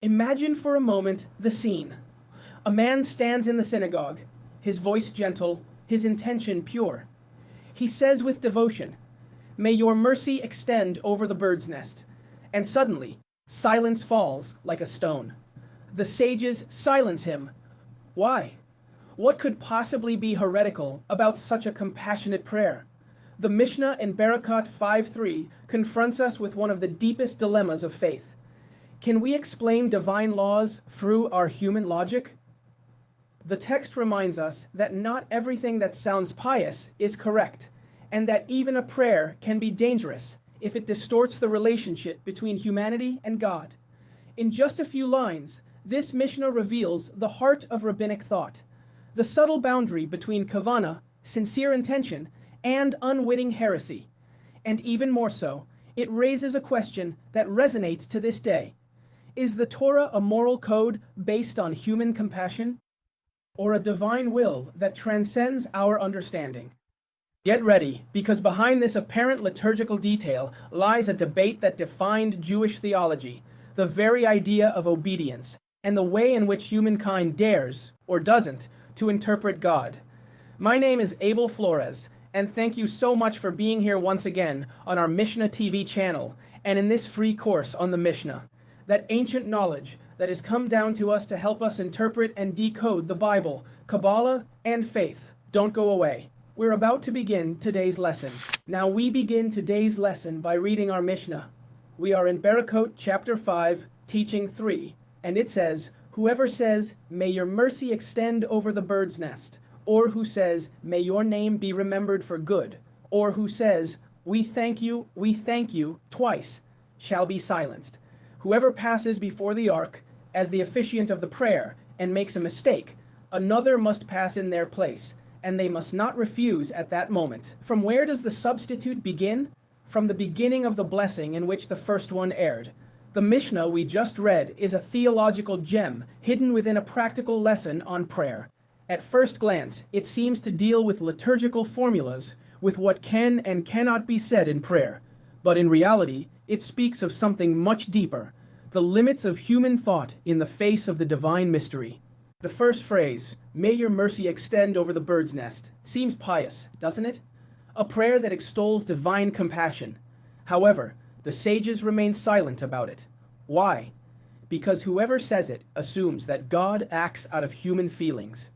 Imagine for a moment the scene. A man stands in the synagogue, his voice gentle, his intention pure. He says with devotion, "May your mercy extend over the bird's nest." And suddenly, silence falls like a stone. The sages silence him. Why? What could possibly be heretical about such a compassionate prayer? The Mishnah in Berakhot 5.3 confronts us with one of the deepest dilemmas of faith. Can we explain divine laws through our human logic? The text reminds us that not everything that sounds pious is correct, and that even a prayer can be dangerous if it distorts the relationship between humanity and God. In just a few lines, this Mishnah reveals the heart of rabbinic thought, the subtle boundary between kavana, sincere intention, and unwitting heresy. And even more so, it raises a question that resonates to this day. Is the Torah a moral code based on human compassion, or a divine will that transcends our understanding? Get ready, because behind this apparent liturgical detail lies a debate that defined Jewish theology, the very idea of obedience, and the way in which humankind dares, or doesn't, to interpret God. My name is Abel Flores, and thank you so much for being here once again on our Mishna TV channel, and in this free course on the Mishna, that ancient knowledge that has come down to us to help us interpret and decode the Bible, Kabbalah, and faith. Don't go away. We're about to begin today's lesson. Now we begin today's lesson by reading our Mishnah. We are in Berakhot chapter 5, teaching 3, and it says, "Whoever says, 'May your mercy extend over the bird's nest,' or who says, 'May your name be remembered for good,' or who says, 'We thank you, twice, shall be silenced. Whoever passes before the ark as the officiant of the prayer and makes a mistake, another must pass in their place, and they must not refuse at that moment." From where does the substitute begin? From the beginning of the blessing in which the first one erred. The Mishnah we just read is a theological gem hidden within a practical lesson on prayer. At first glance, it seems to deal with liturgical formulas, with what can and cannot be said in prayer. But in reality, it speaks of something much deeper, the limits of human thought in the face of the divine mystery. The first phrase, "May your mercy extend over the bird's nest," seems pious, doesn't it? A prayer that extols divine compassion. However, the sages remain silent about it. Why? Because whoever says it assumes that God acts out of human feelings.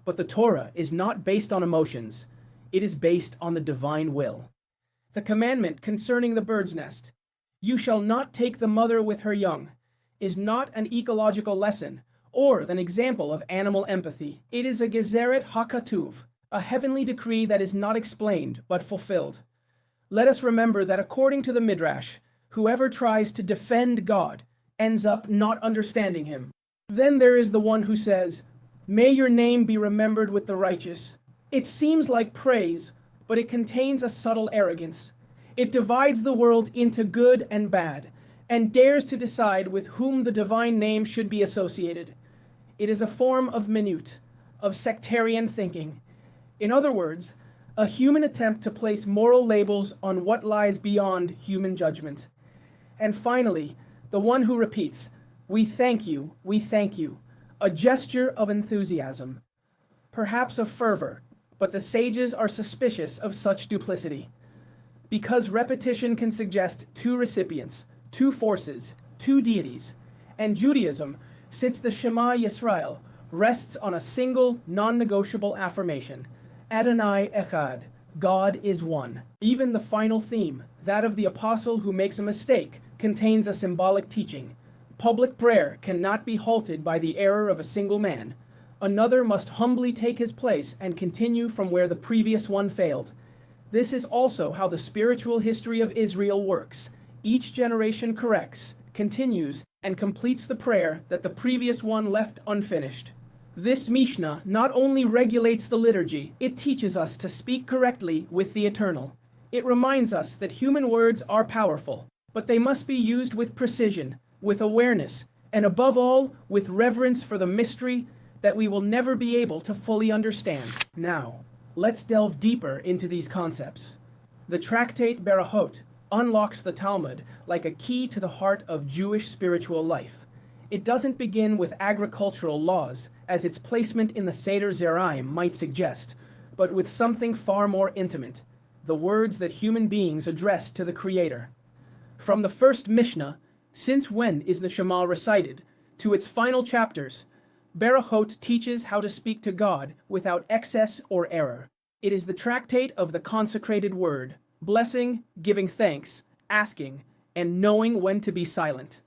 But the Torah is not based on emotions. It is based on the divine will. The commandment concerning the bird's nest, "You shall not take the mother with her young," is not an ecological lesson or an example of animal empathy. It is a gezeret hakatuv, a heavenly decree that is not explained but fulfilled. Let us remember that according to the Midrash, whoever tries to defend God ends up not understanding him. Then there is the one who says, "May your name be remembered with the righteous." It seems like praise, but it contains a subtle arrogance. It divides the world into good and bad, and dares to decide with whom the divine name should be associated. It is a form of minute, of sectarian thinking. In other words, a human attempt to place moral labels on what lies beyond human judgment. And finally, the one who repeats, we thank you, a gesture of enthusiasm, perhaps of fervor, but the sages are suspicious of such duplicity. Because repetition can suggest two recipients, two forces, two deities, and Judaism, since the Shema Yisrael, rests on a single, non-negotiable affirmation, Adonai Echad, God is one. Even the final theme, that of the apostle who makes a mistake, contains a symbolic teaching. Public prayer cannot be halted by the error of a single man. Another must humbly take his place and continue from where the previous one failed. This is also how the spiritual history of Israel works. Each generation corrects, continues, and completes the prayer that the previous one left unfinished. This Mishnah not only regulates the liturgy, it teaches us to speak correctly with the eternal. It reminds us that human words are powerful, but they must be used with precision, with awareness, and above all, with reverence for the mystery that we will never be able to fully understand. Now, let's delve deeper into these concepts. The tractate Berakhot unlocks the Talmud like a key to the heart of Jewish spiritual life. It doesn't begin with agricultural laws, as its placement in the Seder Zeraim might suggest, but with something far more intimate, the words that human beings address to the Creator. From the first Mishnah, "Since when is the Shema recited?" to its final chapters, Berakhot teaches how to speak to God without excess or error. It is the tractate of the consecrated word, blessing, giving thanks, asking, and knowing when to be silent.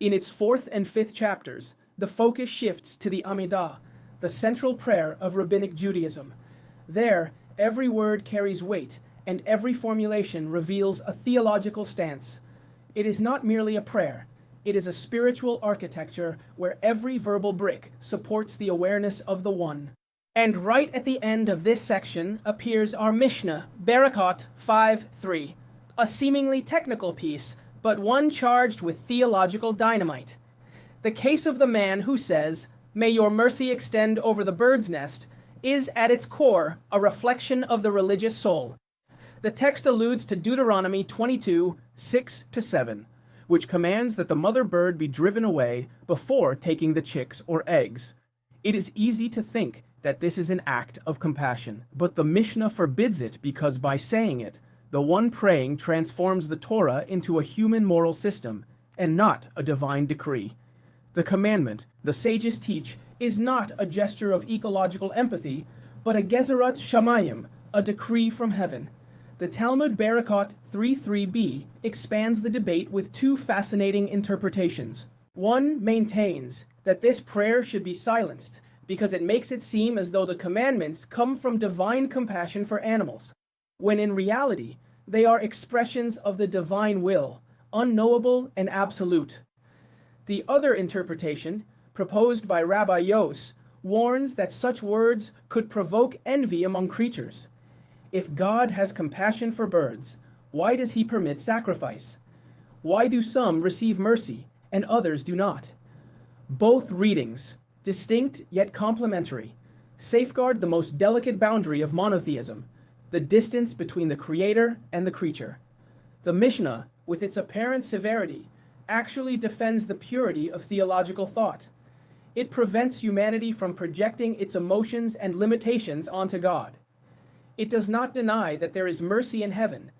In its 4th and 5th chapters, the focus shifts to the Amidah, the central prayer of rabbinic Judaism. There, every word carries weight, and every formulation reveals a theological stance. It is not merely a prayer. It is a spiritual architecture where every verbal brick supports the awareness of the One. And right at the end of this section appears our Mishnah Berakhot 5.3, a seemingly technical piece, but one charged with theological dynamite. The case of the man who says, "May your mercy extend over the bird's nest," is at its core a reflection of the religious soul. The text alludes to Deuteronomy 22, 6-7, which commands that the mother bird be driven away before taking the chicks or eggs. It is easy to think that this is an act of compassion, but the Mishnah forbids it because by saying it, the one praying transforms the Torah into a human moral system and not a divine decree. The commandment, the sages teach, is not a gesture of ecological empathy, but a gezerat shamayim, a decree from heaven. The Talmud Berakhot 3.3b expands the debate with two fascinating interpretations. One maintains that this prayer should be silenced because it makes it seem as though the commandments come from divine compassion for animals, when in reality, they are expressions of the divine will, unknowable and absolute. The other interpretation, proposed by Rabbi Yos, warns that such words could provoke envy among creatures. If God has compassion for birds, why does he permit sacrifice? Why do some receive mercy and others do not? Both readings, distinct yet complementary, safeguard the most delicate boundary of monotheism, the distance between the creator and the creature. The Mishnah, with its apparent severity, actually defends the purity of theological thought. It prevents humanity from projecting its emotions and limitations onto God. It does not deny that there is mercy in heaven.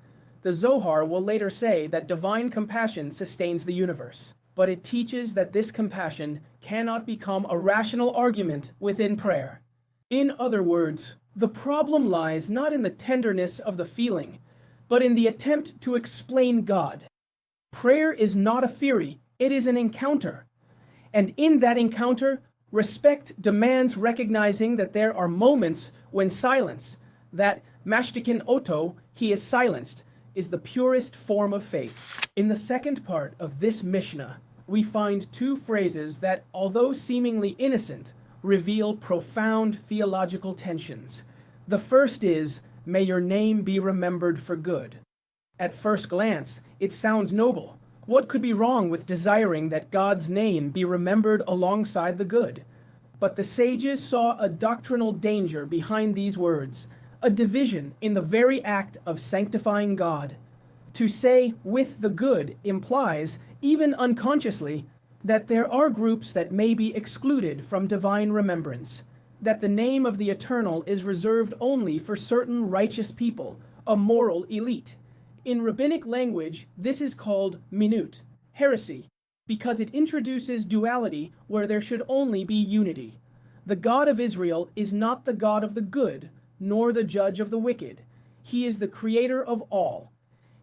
The Zohar will later say that divine compassion sustains the universe, but it teaches that this compassion cannot become a rational argument within prayer. In other words, the problem lies not in the tenderness of the feeling, but in the attempt to explain God. Prayer is not a theory, it is an encounter. And in that encounter, respect demands recognizing that there are moments when silence, that mashtikin oto, he is silenced, is the purest form of faith. In the second part of this Mishnah, we find two phrases that, although seemingly innocent, reveal profound theological tensions. The first is, "May your name be remembered for good." At first glance, it sounds noble. What could be wrong with desiring that God's name be remembered alongside the good? But the sages saw a doctrinal danger behind these words, a division in the very act of sanctifying God. To say "with the good" implies, even unconsciously, that there are groups that may be excluded from divine remembrance, that the name of the Eternal is reserved only for certain righteous people, a moral elite. In rabbinic language, this is called minut, heresy, because it introduces duality where there should only be unity. The God of Israel is not the God of the good, nor the judge of the wicked. He is the creator of all.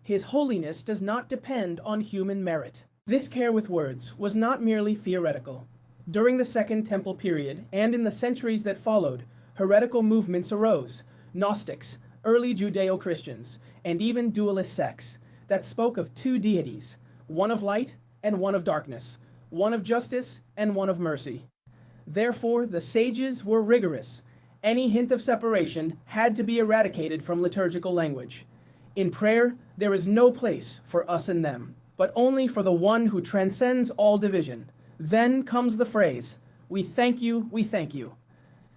His holiness does not depend on human merit. This care with words was not merely theoretical. During the Second Temple period, and in the centuries that followed, heretical movements arose, Gnostics, early Judeo-Christians, and even dualist sects, that spoke of two deities, one of light and one of darkness, one of justice and one of mercy. Therefore, the sages were rigorous. Any hint of separation had to be eradicated from liturgical language. In prayer, there is no place for us and them, but only for the one who transcends all division. Then comes the phrase, "We thank you, we thank you."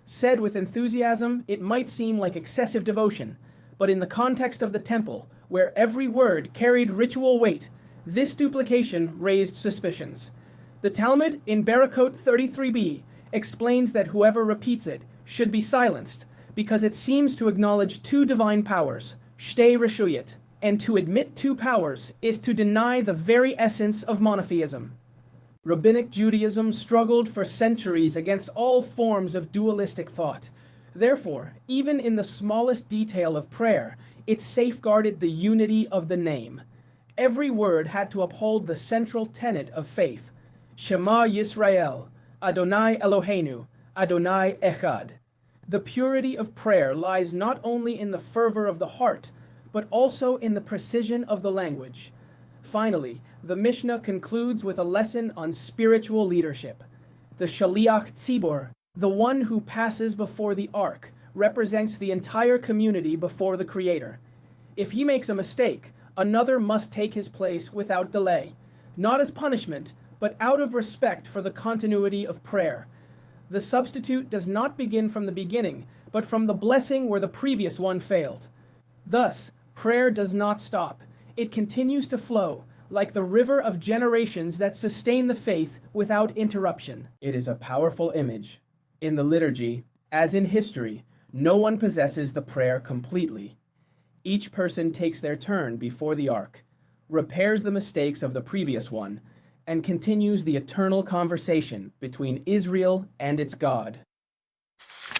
Said with enthusiasm, it might seem like excessive devotion, but in the context of the temple, where every word carried ritual weight, this duplication raised suspicions. The Talmud in Berakhot 33b explains that whoever repeats it should be silenced because it seems to acknowledge two divine powers, shtei reshuyot, and to admit two powers is to deny the very essence of monotheism. Rabbinic Judaism struggled for centuries against all forms of dualistic thought. Therefore, even in the smallest detail of prayer, it safeguarded the unity of the name. Every word had to uphold the central tenet of faith, Shema Yisrael, Adonai Eloheinu, Adonai Echad. The purity of prayer lies not only in the fervor of the heart, but also in the precision of the language. Finally, the Mishnah concludes with a lesson on spiritual leadership. The Shaliach Tzibor, the one who passes before the ark, represents the entire community before the Creator. If he makes a mistake, another must take his place without delay, not as punishment, but out of respect for the continuity of prayer. The substitute does not begin from the beginning, but from the blessing where the previous one failed. Thus, prayer does not stop. It continues to flow, like the river of generations that sustain the faith without interruption. It is a powerful image. In the liturgy, as in history, no one possesses the prayer completely. Each person takes their turn before the ark, repairs the mistakes of the previous one, and continues the eternal conversation between Israel and its God.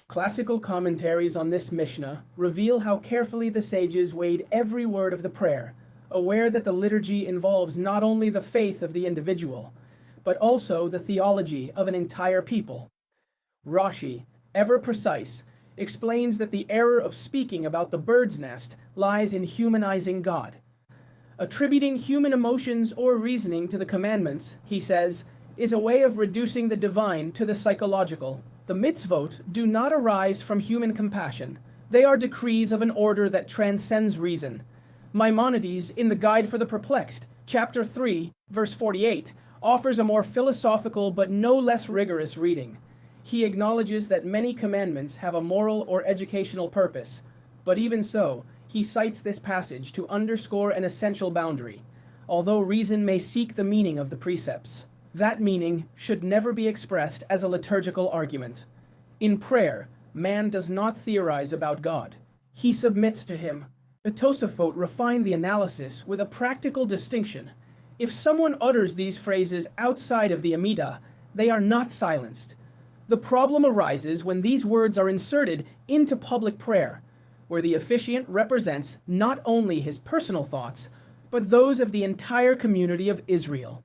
Classical commentaries on this Mishnah reveal how carefully the sages weighed every word of the prayer, aware that the liturgy involves not only the faith of the individual, but also the theology of an entire people. Rashi, ever precise, explains that the error of speaking about the bird's nest lies in humanizing God. Attributing human emotions or reasoning to the commandments, he says, is a way of reducing the divine to the psychological. The mitzvot do not arise from human compassion. They are decrees of an order that transcends reason. Maimonides, in the Guide for the Perplexed, chapter 3, verse 48, offers a more philosophical but no less rigorous reading. He acknowledges that many commandments have a moral or educational purpose, but even so, he cites this passage to underscore an essential boundary. Although reason may seek the meaning of the precepts, that meaning should never be expressed as a liturgical argument. In prayer, man does not theorize about God. He submits to him. Tosafot refined the analysis with a practical distinction. If someone utters these phrases outside of the Amidah, they are not silenced. The problem arises when these words are inserted into public prayer, where the officiant represents not only his personal thoughts, but those of the entire community of Israel.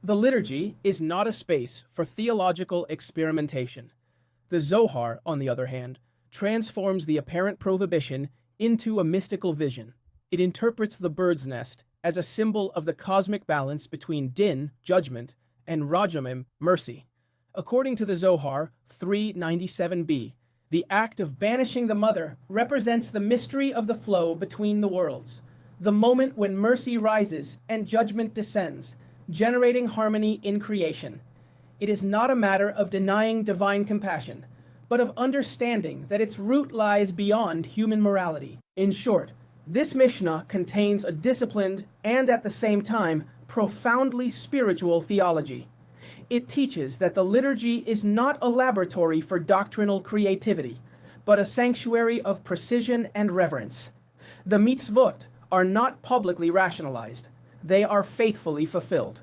The liturgy is not a space for theological experimentation. The Zohar, on the other hand, transforms the apparent prohibition into a mystical vision. It interprets the bird's nest as a symbol of the cosmic balance between din, judgment, and rajamim, mercy. According to the Zohar 397b, the act of banishing the mother represents the mystery of the flow between the worlds, the moment when mercy rises and judgment descends, generating harmony in creation. It is not a matter of denying divine compassion, but of understanding that its root lies beyond human morality. In short, this Mishnah contains a disciplined and at the same time profoundly spiritual theology. It teaches that the liturgy is not a laboratory for doctrinal creativity, but a sanctuary of precision and reverence. The mitzvot are not publicly rationalized. They are faithfully fulfilled.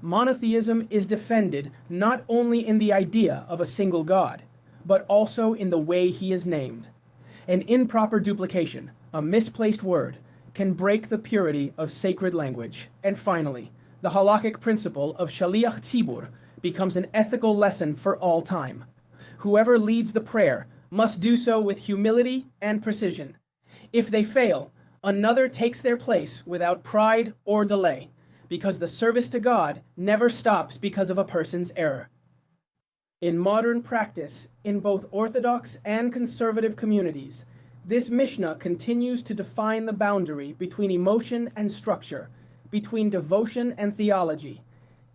Monotheism is defended not only in the idea of a single God, but also in the way he is named. An improper duplication, a misplaced word, can break the purity of sacred language. And finally, the halakhic principle of Shaliach Tzibur becomes an ethical lesson for all time. Whoever leads the prayer must do so with humility and precision. If they fail, another takes their place without pride or delay, because the service to God never stops because of a person's error. In modern practice, in both Orthodox and conservative communities, this Mishnah continues to define the boundary between emotion and structure, between devotion and theology.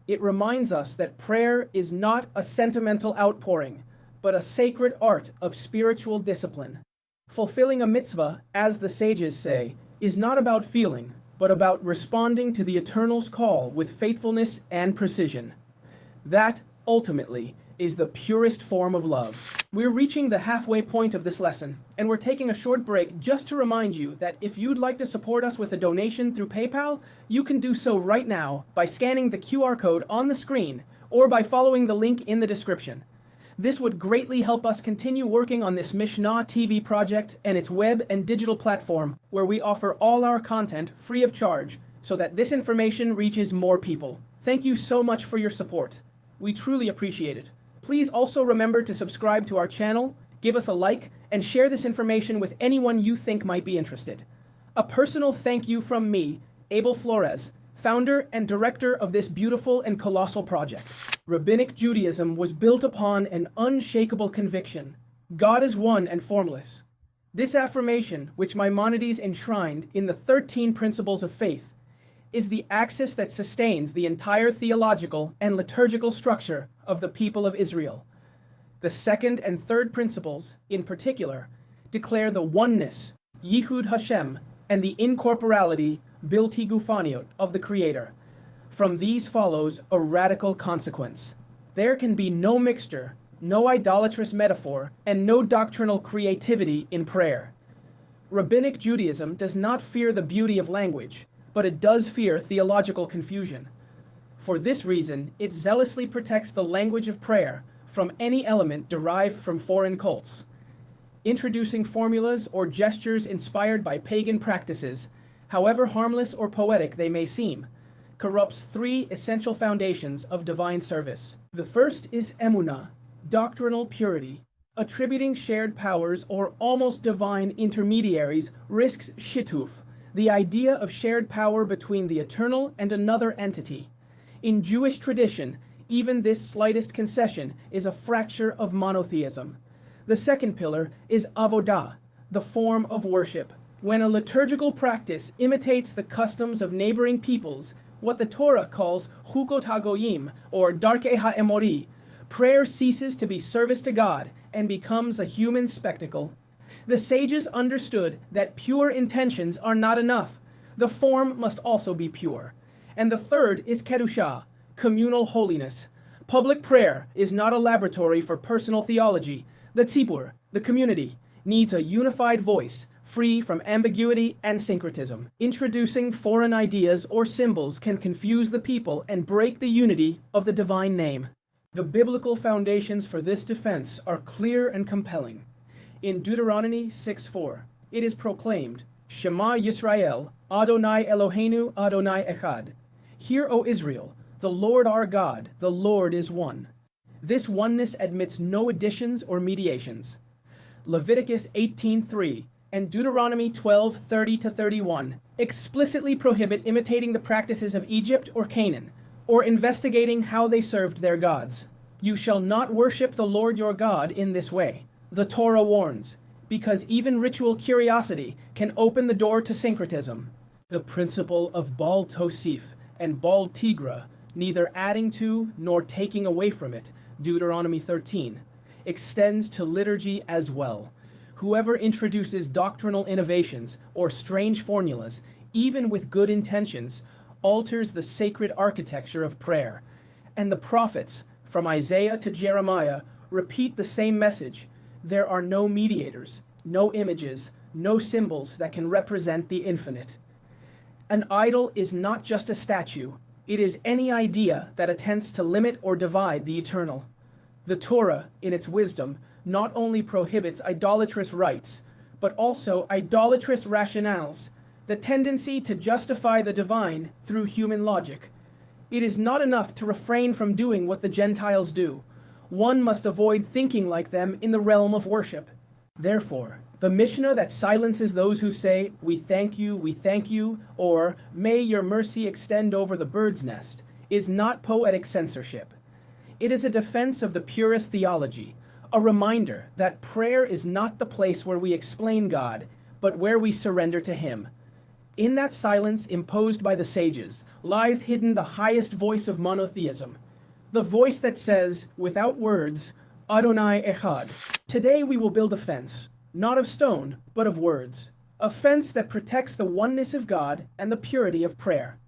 It reminds us that prayer is not a sentimental outpouring, but a sacred art of spiritual discipline. Fulfilling a mitzvah, as the sages say, is not about feeling, but about responding to the Eternal's call with faithfulness and precision. That, ultimately, is the purest form of love. We're reaching the halfway point of this lesson, and we're taking a short break just to remind you that if you'd like to support us with a donation through PayPal, you can do so right now by scanning the QR code on the screen or by following the link in the description. This would greatly help us continue working on this Mishnah TV project and its web and digital platform where we offer all our content free of charge so that this information reaches more people. Thank you so much for your support. We truly appreciate it. Please also remember to subscribe to our channel, give us a like, and share this information with anyone you think might be interested. A personal thank you from me, Abel Flores, founder and director of this beautiful and colossal project. Rabbinic Judaism was built upon an unshakable conviction: God is one and formless. This affirmation, which Maimonides enshrined in the 13 Principles of Faith, is the axis that sustains the entire theological and liturgical structure of the people of Israel. The second and third principles, in particular, declare the oneness, Yichud Hashem, and the incorporality, Bilti Gufaniot, of the Creator. From these follows a radical consequence. There can be no mixture, no idolatrous metaphor, and no doctrinal creativity in prayer. Rabbinic Judaism does not fear the beauty of language, but it does fear theological confusion. For this reason, it zealously protects the language of prayer from any element derived from foreign cults. Introducing formulas or gestures inspired by pagan practices, however harmless or poetic they may seem, corrupts three essential foundations of divine service. The first is emunah, doctrinal purity. Attributing shared powers or almost divine intermediaries risks shituf, the idea of shared power between the eternal and another entity. In Jewish tradition, even this slightest concession is a fracture of monotheism. The second pillar is avodah, the form of worship. When a liturgical practice imitates the customs of neighboring peoples, what the Torah calls chukot ha-goyim, or darkei ha-emori, prayer ceases to be service to God and becomes a human spectacle. The sages understood that pure intentions are not enough. The form must also be pure. And the third is kedushah, communal holiness. Public prayer is not a laboratory for personal theology. The tzibur, the community, needs a unified voice, free from ambiguity and syncretism. Introducing foreign ideas or symbols can confuse the people and break the unity of the divine name. The biblical foundations for this defense are clear and compelling. In Deuteronomy 6:4, it is proclaimed, Shema Yisrael, Adonai Eloheinu, Adonai Echad. Hear, O Israel, the Lord our God, the Lord is one. This oneness admits no additions or mediations. Leviticus 18:3 and Deuteronomy 12:30-31 explicitly prohibit imitating the practices of Egypt or Canaan, or investigating how they served their gods. You shall not worship the Lord your God in this way. The Torah warns, because even ritual curiosity can open the door to syncretism. The principle of Baal Tosif and Baal Tigra, neither adding to nor taking away from it, Deuteronomy 13, extends to liturgy as well. Whoever introduces doctrinal innovations or strange formulas, even with good intentions, alters the sacred architecture of prayer. And the prophets, from Isaiah to Jeremiah, repeat the same message. There are no mediators, no images, no symbols that can represent the infinite. An idol is not just a statue. It is any idea that attempts to limit or divide the eternal. The Torah, in its wisdom, not only prohibits idolatrous rites, but also idolatrous rationales, the tendency to justify the divine through human logic. It is not enough to refrain from doing what the Gentiles do. One must avoid thinking like them in the realm of worship. Therefore, the Mishnah that silences those who say, we thank you, or may your mercy extend over the bird's nest, is not poetic censorship. It is a defense of the purest theology, a reminder that prayer is not the place where we explain God, but where we surrender to Him. In that silence imposed by the sages lies hidden the highest voice of monotheism, the voice that says, without words, Adonai Echad. Today we will build a fence, not of stone, but of words. A fence that protects the oneness of God and the purity of prayer.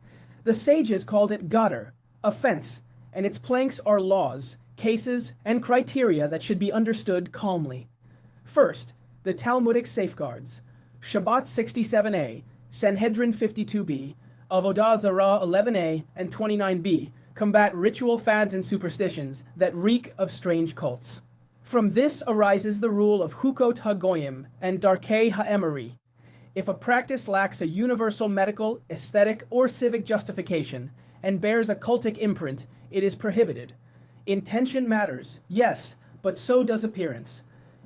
The sages called it Gadar, a fence, and its planks are laws, cases, and criteria that should be understood calmly. First, the Talmudic safeguards. Shabbat 67a, Sanhedrin 52b, Avodah Zarah 11a and 29b combat ritual fads and superstitions that reek of strange cults. From this arises the rule of hukot ha-goyim and darkei ha-emery. If a practice lacks a universal medical, aesthetic, or civic justification and bears a cultic imprint, it is prohibited. Intention matters, yes, but so does appearance.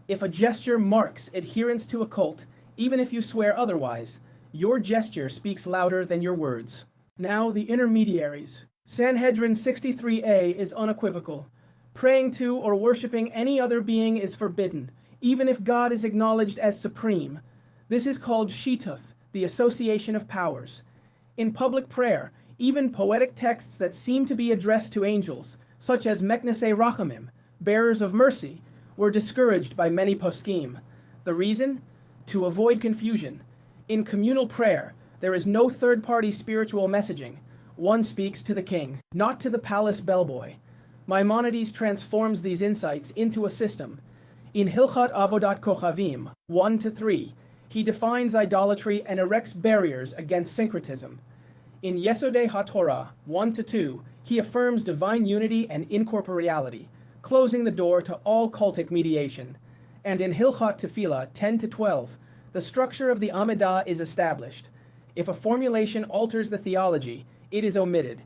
If a gesture marks adherence to a cult, even if you swear otherwise, your gesture speaks louder than your words. Now the intermediaries. Sanhedrin 63a is unequivocal. Praying to or worshipping any other being is forbidden, even if God is acknowledged as supreme. This is called shituf, the association of powers. In public prayer, even poetic texts that seem to be addressed to angels, such as Meknesei Rachamim, bearers of mercy, were discouraged by many poskim. The reason? To avoid confusion. In communal prayer, there is no third-party spiritual messaging. One speaks to the king, not to the palace bellboy. Maimonides transforms these insights into a system. In Hilchat Avodat Kochavim 1-3, he defines idolatry and erects barriers against syncretism. In Yesodei HaTorah 1-2, he affirms divine unity and incorporeality, closing the door to all cultic mediation. And in Hilchat Tefillah 10-12, the structure of the Amidah is established. If a formulation alters the theology, it is omitted.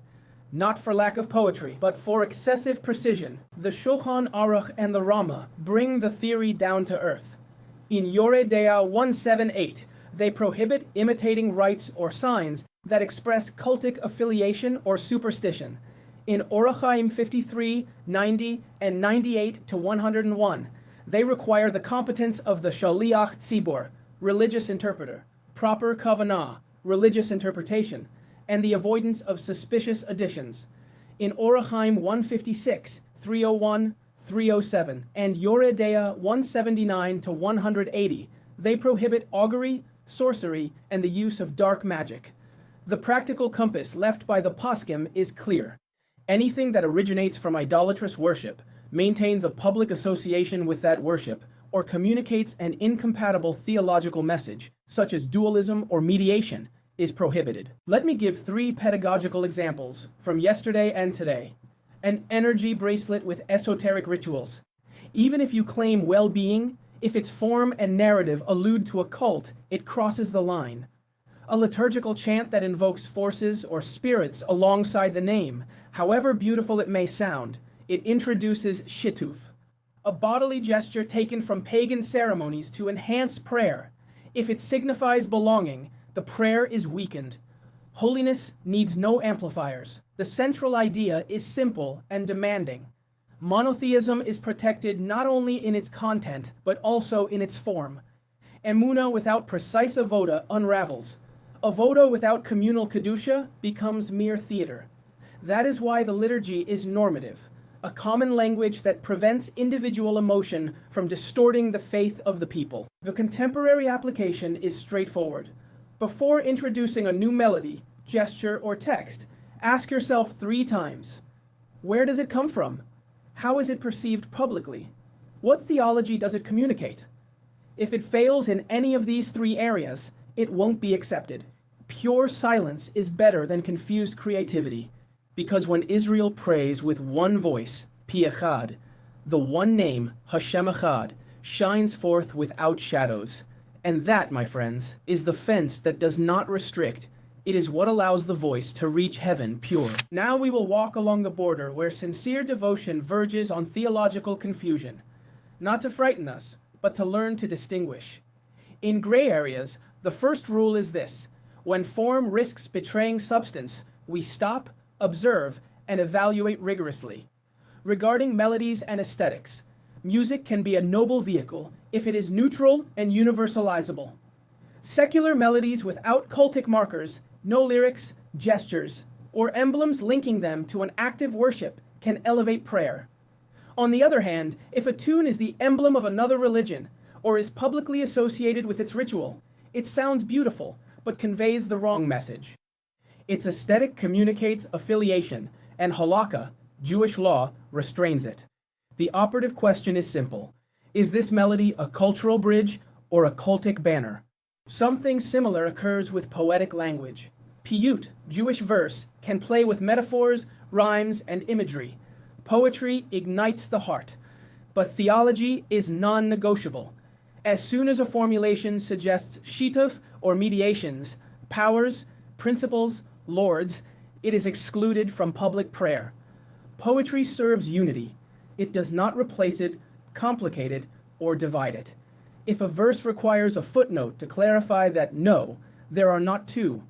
Not for lack of poetry, but for excessive precision. The Shulchan Aruch and the Rama bring the theory down to earth. In Yoreh Deah 178, they prohibit imitating rites or signs that express cultic affiliation or superstition. In Orach Chaim 53, 90, and 98-101, they require the competence of the Shaliach Tzibor, religious interpreter, proper kavanah, religious interpretation, and the avoidance of suspicious additions. In Orach Chaim 156, 301, 307, and Yoreh Deah 179-180, they prohibit augury, sorcery, and the use of dark magic. The practical compass left by the poskim is clear. Anything that originates from idolatrous worship, maintains a public association with that worship, or communicates an incompatible theological message, such as dualism or mediation, is prohibited. Let me give 3 pedagogical examples from yesterday and today. An energy bracelet with esoteric rituals. Even if you claim well-being, if its form and narrative allude to a cult, it crosses the line. A liturgical chant that invokes forces or spirits alongside the name, however beautiful it may sound, it introduces shituf. A bodily gesture taken from pagan ceremonies to enhance prayer. If it signifies belonging, the prayer is weakened. Holiness needs no amplifiers. The central idea is simple and demanding. Monotheism is protected not only in its content, but also in its form. Emunah without precise avoda unravels. Avoda without communal kedusha becomes mere theater. That is why the liturgy is normative, a common language that prevents individual emotion from distorting the faith of the people. The contemporary application is straightforward. Before introducing a new melody, gesture, or text, ask yourself 3 times. Where does it come from? How is it perceived publicly? What theology does it communicate? If it fails in any of these 3 areas, it won't be accepted. Pure silence is better than confused creativity, because when Israel prays with one voice, Pi Echad, the one name, Hashem Echad, shines forth without shadows. And that, my friends, is the fence that does not restrict. It is what allows the voice to reach heaven pure. Now we will walk along the border where sincere devotion verges on theological confusion. Not to frighten us, but to learn to distinguish. In gray areas, the first rule is this: when form risks betraying substance, we stop, observe, and evaluate rigorously. Regarding melodies and aesthetics, music can be a noble vehicle if it is neutral and universalizable. Secular melodies without cultic markers, no lyrics, gestures, or emblems linking them to an active worship can elevate prayer. On the other hand, if a tune is the emblem of another religion, or is publicly associated with its ritual, it sounds beautiful, but conveys the wrong message. Its aesthetic communicates affiliation, and halakha, Jewish law restrains it. The operative question is simple. Is this melody a cultural bridge or a cultic banner? Something similar occurs with poetic language. Piyut, Jewish verse, can play with metaphors, rhymes, and imagery. Poetry ignites the heart. But theology is non-negotiable. As soon as a formulation suggests shituf or mediations, powers, principles, lords, it is excluded from public prayer. Poetry serves unity. It does not replace it, complicate it, or divide it. If a verse requires a footnote to clarify that no, there are not two,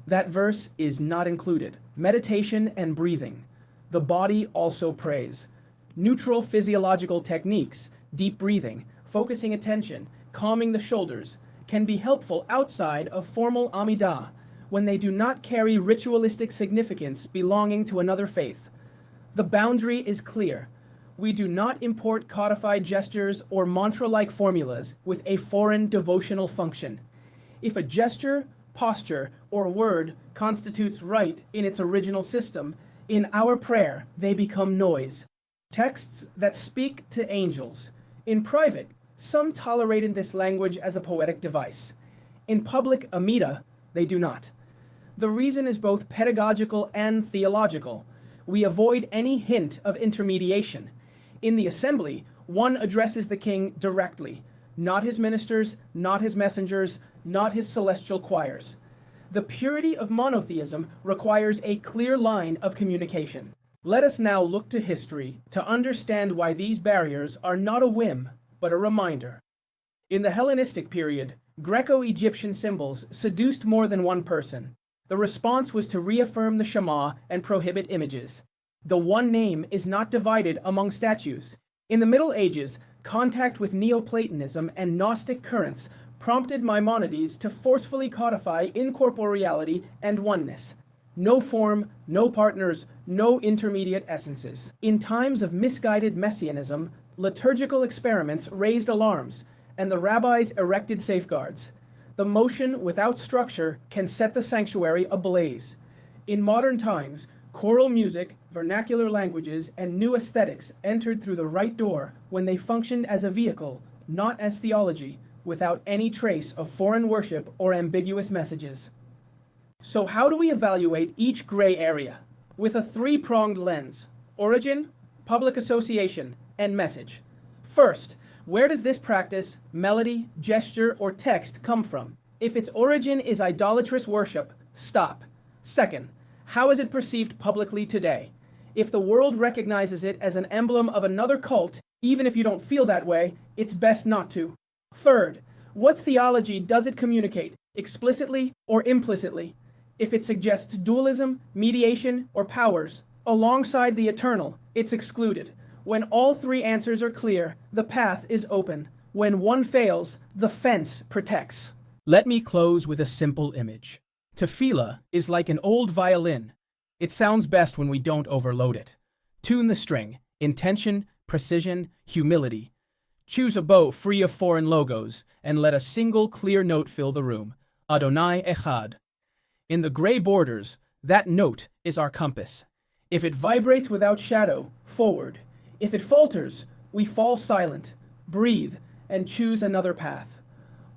that verse is not included. Meditation and breathing. The body also prays. Neutral physiological techniques, deep breathing, focusing attention, calming the shoulders, can be helpful outside of formal Amidah when they do not carry ritualistic significance belonging to another faith. The boundary is clear. We do not import codified gestures or mantra-like formulas with a foreign devotional function. If a gesture, posture, or word constitutes rite in its original system, in our prayer they become noise. Texts that speak to angels. In private, some tolerated this language as a poetic device. In public Amida, they do not. The reason is both pedagogical and theological. We avoid any hint of intermediation. In the assembly, one addresses the king directly, not his ministers, not his messengers, not his celestial choirs. The purity of monotheism requires a clear line of communication. Let us now look to history to understand why these barriers are not a whim, but a reminder. In the Hellenistic period, Greco-Egyptian symbols seduced more than one person. The response was to reaffirm the Shema and prohibit images. The one name is not divided among statues. In the Middle Ages, contact with Neoplatonism and Gnostic currents prompted Maimonides to forcefully codify incorporeality and oneness. No form, no partners, no intermediate essences. In times of misguided messianism, liturgical experiments raised alarms, and the rabbis erected safeguards. The motion without structure can set the sanctuary ablaze. In modern times, choral music, vernacular languages, and new aesthetics entered through the right door when they functioned as a vehicle, not as theology, without any trace of foreign worship or ambiguous messages. So how do we evaluate each gray area? With a three-pronged lens: origin, public association, and message. First, where does this practice, melody, gesture, or text come from? If its origin is idolatrous worship, stop. Second, how is it perceived publicly today? If the world recognizes it as an emblem of another cult, even if you don't feel that way, it's best not to. Third, what theology does it communicate, explicitly or implicitly? If it suggests dualism, mediation, or powers, alongside the eternal, it's excluded. When all three answers are clear, the path is open. When one fails, the fence protects. Let me close with a simple image. Tefillah is like an old violin. It sounds best when we don't overload it. Tune the string, intention, precision, humility. Choose a bow free of foreign logos, and let a single clear note fill the room. Adonai Echad. In the gray borders, that note is our compass. If it vibrates without shadow, forward. If it falters, we fall silent, breathe, and choose another path.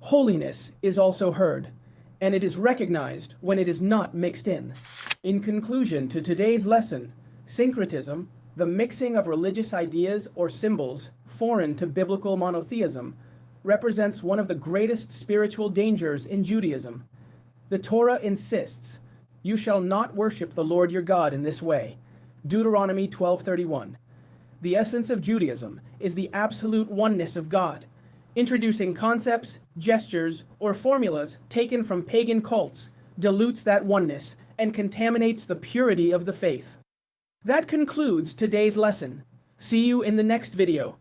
Holiness is also heard, and it is recognized when it is not mixed in. In conclusion to today's lesson, syncretism, the mixing of religious ideas or symbols foreign to biblical monotheism, represents one of the greatest spiritual dangers in Judaism. The Torah insists, "You shall not worship the Lord your God in this way." Deuteronomy 12:31. The essence of Judaism is the absolute oneness of God. Introducing concepts, gestures, or formulas taken from pagan cults dilutes that oneness and contaminates the purity of the faith. That concludes today's lesson. See you in the next video.